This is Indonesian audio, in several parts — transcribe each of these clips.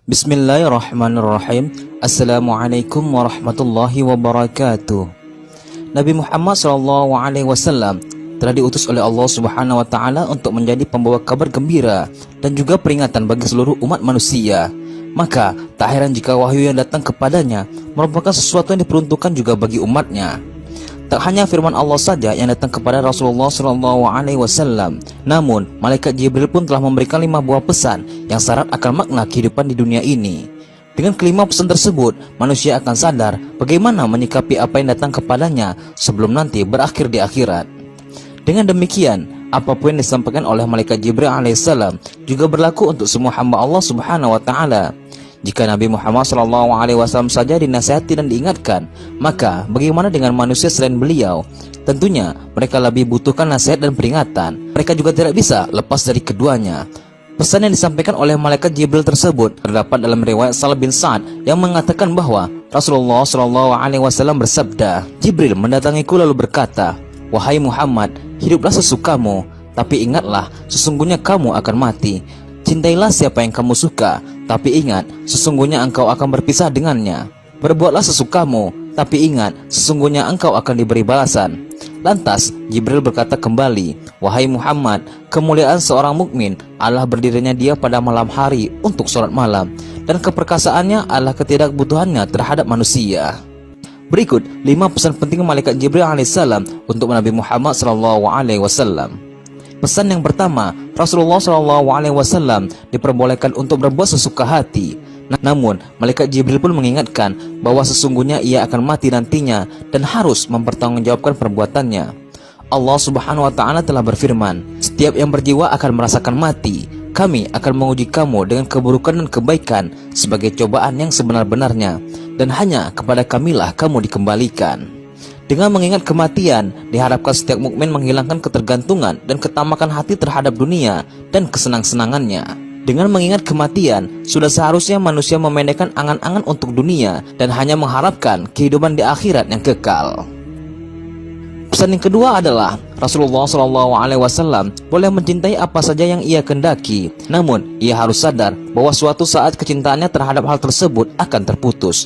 Bismillahirrahmanirrahim. Assalamualaikum warahmatullahi wabarakatuh. Nabi Muhammad SAW telah diutus oleh Allah Subhanahu wa Ta'ala untuk menjadi pembawa kabar gembira dan juga peringatan bagi seluruh umat manusia. Maka tak heran jika wahyu yang datang kepadanya merupakan sesuatu yang diperuntukkan juga bagi umatnya. Tak hanya firman Allah saja yang datang kepada Rasulullah SAW, namun malaikat Jibril pun telah memberikan 5 buah pesan yang syarat akan makna kehidupan di dunia ini. Dengan kelima pesan tersebut, manusia akan sadar bagaimana menyikapi apa yang datang kepadanya sebelum nanti berakhir di akhirat. Dengan demikian, apapun yang disampaikan oleh malaikat Jibril alaihissalam juga berlaku untuk semua hamba Allah Subhanahu wa Ta'ala. Jika Nabi Muhammad SAW saja dinasihati dan diingatkan, maka bagaimana dengan manusia selain beliau? Tentunya mereka lebih butuhkan nasihat dan peringatan. Mereka juga tidak bisa lepas dari keduanya. Pesan yang disampaikan oleh malaikat Jibril tersebut terdapat dalam riwayat Sahl bin Sa'ad yang mengatakan bahwa Rasulullah SAW bersabda, "Jibril mendatangiku lalu berkata, 'Wahai Muhammad, hiduplah sesukamu, tapi ingatlah sesungguhnya kamu akan mati. Cintailah siapa yang kamu suka, tapi ingat sesungguhnya engkau akan berpisah dengannya. Berbuatlah sesukamu, tapi ingat sesungguhnya engkau akan diberi balasan.'" Lantas Jibril berkata kembali, "Wahai Muhammad, kemuliaan seorang mukmin adalah berdirinya dia pada malam hari untuk sholat malam, dan keperkasaannya adalah ketidakbutuhannya terhadap manusia." Berikut 5 pesan penting malaikat Jibril alaihissalam untuk Nabi Muhammad SAW. Pesan yang pertama, Rasulullah SAW diperbolehkan untuk berbuat sesuka hati. Namun, malaikat Jibril pun mengingatkan bahwa sesungguhnya ia akan mati nantinya dan harus mempertanggungjawabkan perbuatannya. Allah Subhanahu wa Ta'ala telah berfirman, "Setiap yang berjiwa akan merasakan mati. Kami akan menguji kamu dengan keburukan dan kebaikan sebagai cobaan yang sebenar-benarnya, dan hanya kepada Kamilah kamu dikembalikan." Dengan mengingat kematian, diharapkan setiap mukmin menghilangkan ketergantungan dan ketamakan hati terhadap dunia dan kesenang-senangannya. Dengan mengingat kematian, sudah seharusnya manusia memendekkan angan-angan untuk dunia dan hanya mengharapkan kehidupan di akhirat yang kekal. Pesan yang kedua adalah Rasulullah SAW boleh mencintai apa saja yang ia kendaki, namun ia harus sadar bahwa suatu saat kecintaannya terhadap hal tersebut akan terputus.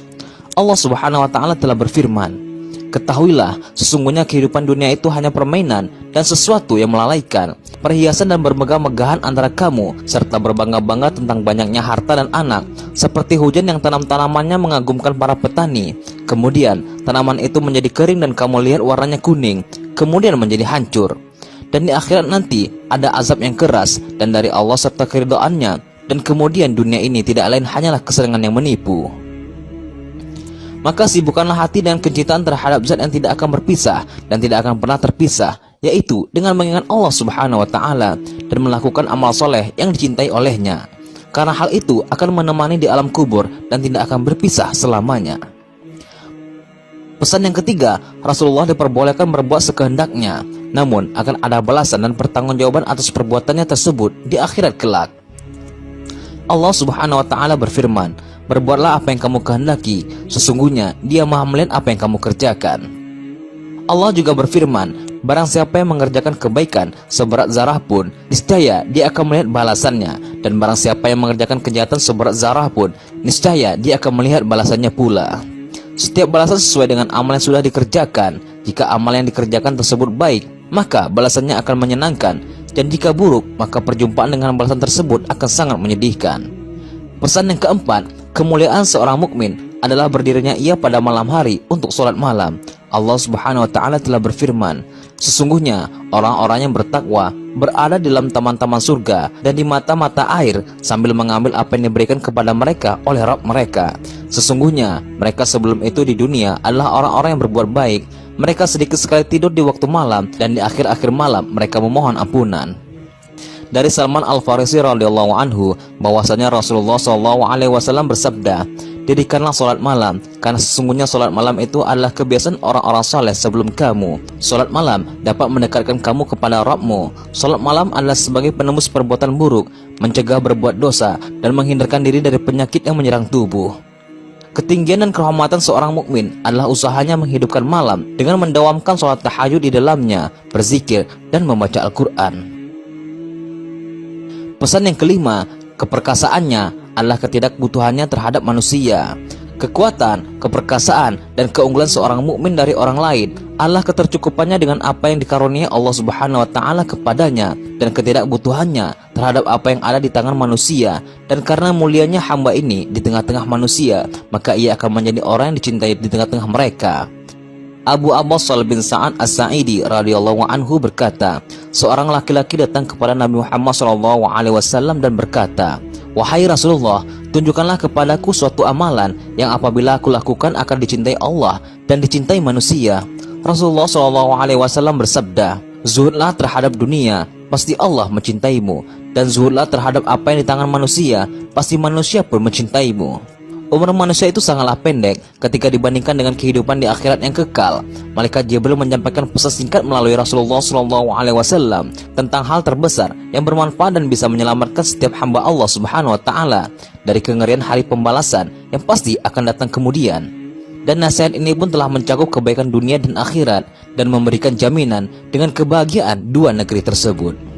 Allah Subhanahu wa Ta'ala telah berfirman, "Ketahuilah, sesungguhnya kehidupan dunia itu hanya permainan dan sesuatu yang melalaikan, perhiasan dan bermegah-megahan antara kamu, serta berbangga-bangga tentang banyaknya harta dan anak, seperti hujan yang tanam-tanamannya mengagumkan para petani. Kemudian tanaman itu menjadi kering dan kamu lihat warnanya kuning, kemudian menjadi hancur. Dan di akhirat nanti ada azab yang keras dan dari Allah serta keridhaannya, dan kemudian dunia ini tidak lain hanyalah kesenangan yang menipu. Maka sibukkanlah hati dengan kecintaan terhadap zat yang tidak akan berpisah dan tidak akan pernah terpisah, yaitu dengan mengingat Allah Subhanahu wa Ta'ala dan melakukan amal soleh yang dicintai olehnya. Karena hal itu akan menemani di alam kubur dan tidak akan berpisah selamanya. Pesan yang ketiga, Rasulullah diperbolehkan berbuat sekehendaknya, namun akan ada balasan dan pertanggungjawaban atas perbuatannya tersebut di akhirat kelak. Allah Subhanahu wa Ta'ala berfirman, "Berbuatlah apa yang kamu kehendaki, sesungguhnya Dia Maha melihat apa yang kamu kerjakan." Allah juga berfirman, "Barang siapa yang mengerjakan kebaikan seberat zarah pun, niscaya dia akan melihat balasannya, dan barang siapa yang mengerjakan kejahatan seberat zarah pun, niscaya dia akan melihat balasannya pula." Setiap balasan sesuai dengan amal yang sudah dikerjakan. Jika amal yang dikerjakan tersebut baik, maka balasannya akan menyenangkan, dan jika buruk, maka perjumpaan dengan balasan tersebut akan sangat menyedihkan. Pesan yang keempat, kemuliaan seorang mukmin adalah berdirinya ia pada malam hari untuk sholat malam. Allah Subhanahu wa Ta'ala telah berfirman, "Sesungguhnya orang-orang yang bertakwa berada di dalam taman-taman surga dan di mata-mata air sambil mengambil apa yang diberikan kepada mereka oleh Rabb mereka. Sesungguhnya mereka sebelum itu di dunia adalah orang-orang yang berbuat baik. Mereka sedikit sekali tidur di waktu malam, dan di akhir-akhir malam mereka memohon ampunan." Dari Salman Al-Farisi radhiyallahu anhu bahwasanya Rasulullah SAW bersabda, "Dirikanlah sholat malam, karena sesungguhnya sholat malam itu adalah kebiasaan orang-orang saleh sebelum kamu. Sholat malam dapat mendekatkan kamu kepada Rabbmu. Sholat malam adalah sebagai penembus perbuatan buruk, mencegah berbuat dosa, dan menghindarkan diri dari penyakit yang menyerang tubuh." Ketinggian dan kehormatan seorang mukmin adalah usahanya menghidupkan malam dengan mendawamkan sholat tahajud di dalamnya, berzikir, dan membaca Al-Quran. Pesan yang kelima, keperkasaannya adalah ketidakbutuhannya terhadap manusia. Kekuatan, keperkasaan, dan keunggulan seorang mukmin dari orang lain adalah ketercukupannya dengan apa yang dikaruniai Allah Subhanahu wa taala kepadanya dan ketidakbutuhannya terhadap apa yang ada di tangan manusia. Dan karena mulianya hamba ini di tengah-tengah manusia, maka ia akan menjadi orang yang dicintai di tengah-tengah mereka. Abu Abbas bin Sa'ad As-Sa'idi radhiyallahu anhu berkata, seorang laki-laki datang kepada Nabi Muhammad SAW dan berkata, "Wahai Rasulullah, tunjukkanlah kepadaku suatu amalan yang apabila aku lakukan akan dicintai Allah dan dicintai manusia." Rasulullah SAW bersabda, "Zuhudlah terhadap dunia, pasti Allah mencintaimu, dan zuhudlah terhadap apa yang di tangan manusia, pasti manusia pun mencintaimu." Umur manusia itu sangatlah pendek ketika dibandingkan dengan kehidupan di akhirat yang kekal. Malaikat Jibril menyampaikan pesan singkat melalui Rasulullah SAW tentang hal terbesar yang bermanfaat dan bisa menyelamatkan setiap hamba Allah Subhanahu wa taala dari kengerian hari pembalasan yang pasti akan datang kemudian. Dan nasihat ini pun telah mencakup kebaikan dunia dan akhirat dan memberikan jaminan dengan kebahagiaan dua negeri tersebut.